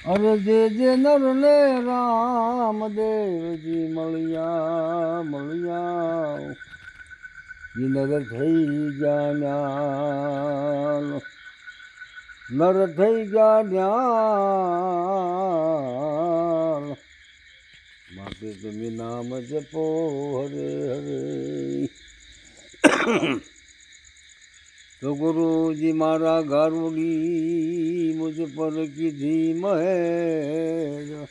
અરે જે નર ને રામદેવજી મળ્યા મળ્યા નર થઈ ગયા જ્ઞાન નર થઈ ગયા જ્ઞાન માટે તમે નામ જપો હરે હરે તો ગુરુજી મારા ગારુડી મુझ પર કીધી મહેર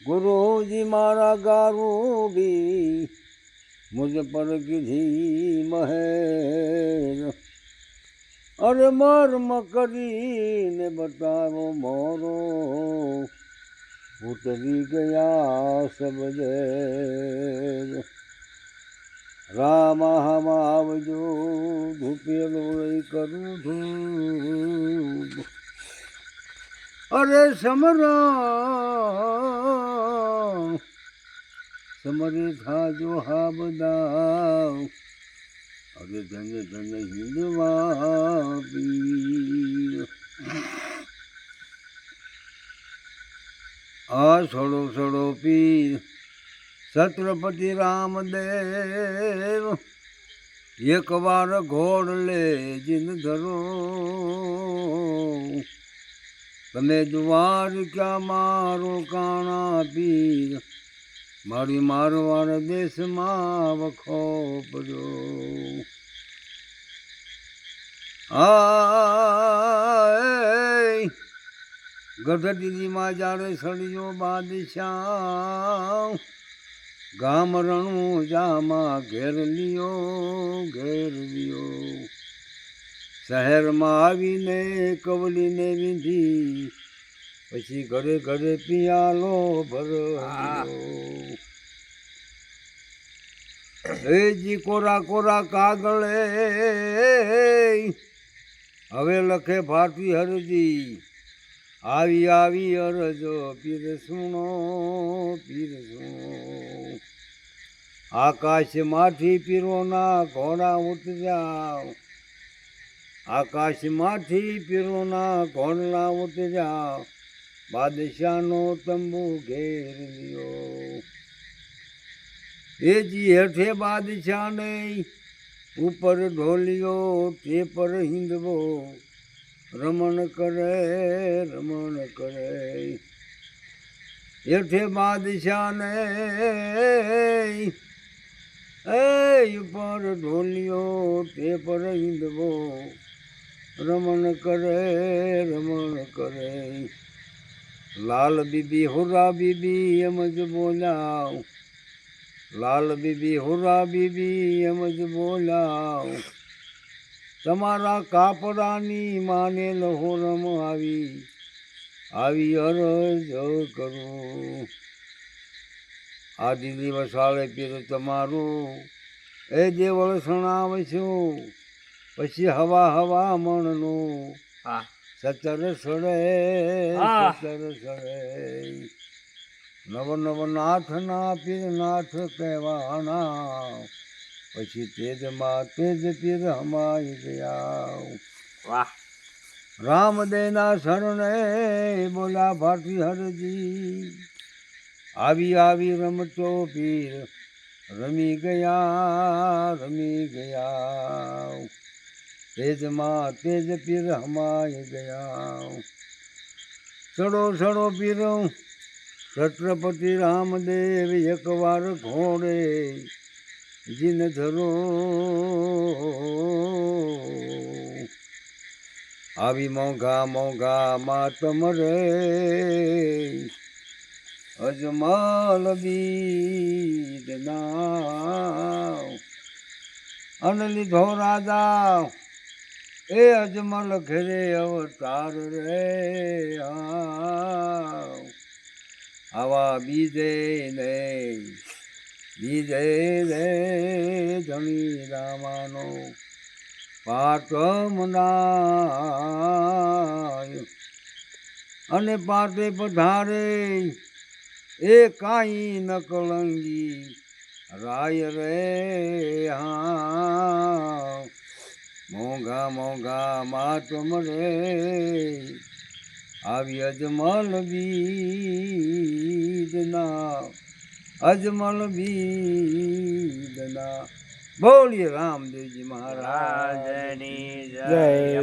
ગુરુજી મારા ગારુડી મુझ પર કીધી મહેર અરે મર્મ કરીને બતાવો મોરો ઉતરી ગયા સબ ઝેર રામ હમ આવજો ધૂપેલો લઈ કરું ધૂપ અરે સમરે થાજો હા બધા અરે ધન ધન હિંદવા પીર આ છોડો છોડો પીર છત્રપતિ રામદેવ એક વાર ઘોડ લે જીન ધરો તમે જુવાર ક્યાં મારો કાણા પીર મારી મારવાડ દેશમાં વખો પડ્યો ગઢડીમાં જ્યારે સળિયો બાદશાહ ગામ રણું જામાં ઘેર લ્યો શહેરમાં આવીને કવલીને વિંધી પછી ઘરે ઘરે પિયાલો ભર્યો એજી કોરા કોરા કાગળે હવે લખે ભારતી હરજી આવી આવી અરજો પીર સુણો આકાશમાંથી પીરોના ઘોડા ઉતર્યા આકાશમાંથી પીરોના ઘોડલા ઉતર્યા બાદશાહનો તંબુ ઘેર લ્યો એજી હેઠે બાદશાહને ઉપર ઢોલિયો તે પર હિંદવો રમણ કરે હેઠે બાદશાહને ઉપર ઢોલિયો તે પર હિંદવો રમણ કરે લાલ બીબી હુરા બીબી એમ જ બોલાવ લાલ બીબી હુરા બીબી એમ જ બોલાવ તમારા કાપડાની માને લહોરમ આવી અરજ કરું આદિ દિવસ આળે પીર તમારું એ જે વળસણ આવશું પછી હવા મણનું સતર સડે નવ નાથના પીર નાથ કહેવાના પછી તેજમાં તેજ પીર હમાઈ ગયા વાહ રામદેવના શરણે બોલ્યા ભારતી હરજી આવી રમતો પીર રમી ગયા તેજમાં તેજ પીર હમાઈ ગયા સડો પીર છત્રપતિ રામદેવ એકવાર ઘોડે જીન ધરો આવી મોંઘા માતમ રે અજમલ બીદના અન લીધો રાજા એ અજમલ ઘરે અવતાર રે આવા બીજે રે ધણી રામાનો પાટમનાય અને પાટે પધારે એ કાંઈ ન કળંગી રાય રે મોંઘા માતમ રે આવી અજમલ બીજના અજમલ બીજના બોલીએ રામદેવજી મહારાજ રાજની જય. જય.